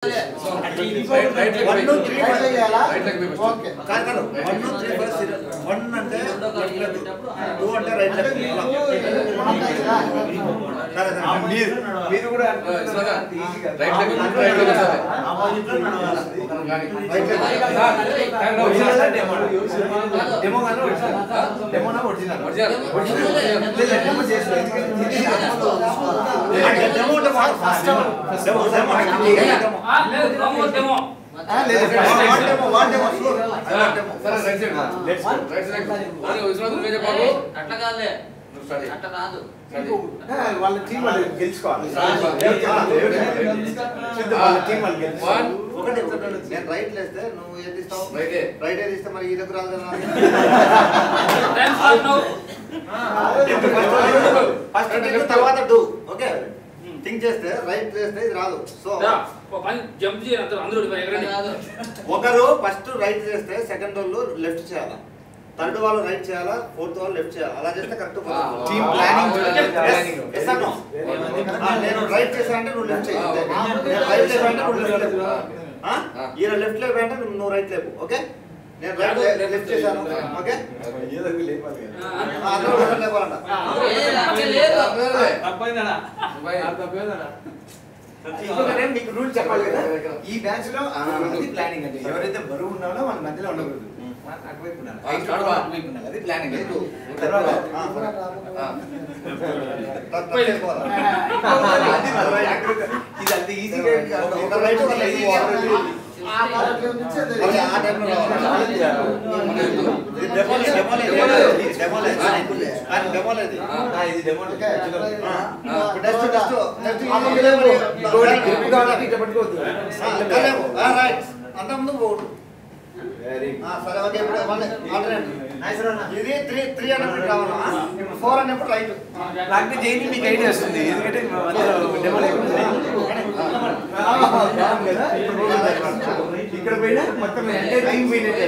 1 2 3 okay కాదు 1 2 3 first 1 అంటే left 2 అంటే రైట్ లెఫ్ట్ మీరు కూడా ఈజీగా రైట్ లెఫ్ట్ ఆపోజిట్ లో రైట్ డెమో గాను డెమో నా ఒరిజినల్ డెమో చేస్తే డెమో అంటే ఫస్ట్ డెమో డెమో వాళ్ళ టీం వాళ్ళు గెలుచుకోవాలి ఒకటి నేను రైట్ లేస్తే నువ్వు ఏది ఇస్తావు రైట్ ఏది ఇస్తే మరి ఈ దగ్గర రాదు ఫస్ట్ తర్వాత డూ ఓకే థింక్ చేస్తే రైట్ చేస్తే ఇది రాదు సో జంప్ చేయాలి అందరూ ఒకరు ఫస్ట్ రైట్ చేస్తే సెకండ్ వాళ్ళు లెఫ్ట్ చేయాలి థర్డ్ వాళ్ళు రైట్ చేయాలా ఫోర్త్ వాళ్ళు లెఫ్ట్ చేయాలి అలా చేస్తే కరెక్ట్ టీమ్ ప్లానింగ్ నేను రైట్ చేశానంటే నువ్వు లెఫ్ట్ చేయాలి నేను రైట్ చేశానంటే నువ్వు లెఫ్ట్ లేపు ఈయన లెఫ్ట్ లేపు అంటే నువ్వు రైట్ లేపు ఓకే నేను రైట్ లెఫ్ట్ చేశాను ఓకే అందరూ లేపాలంట మీకు రూల్ చెప్పాలి కదా ఈ బ్యాచ్ లో అది ప్లానింగ్ అంటే ఎవరైతే బరువు ఉన్నారో వాళ్ళ మధ్యలో ఉండకూడదు అటువైపు ఉండాలి అది ప్లానింగ్ ఇది అంత ఈజీగా అంత ముందు పోడు సరే ఓకే ఇది 3 అన్నప్పుడు కావాలా 4 అన్నప్పుడు రైట్ నాకు జైని మీకు ఐడియా వస్తుంది ఎందుకంటే ఇక్కడ పోయినా మొత్తం టైం పోయినట్టు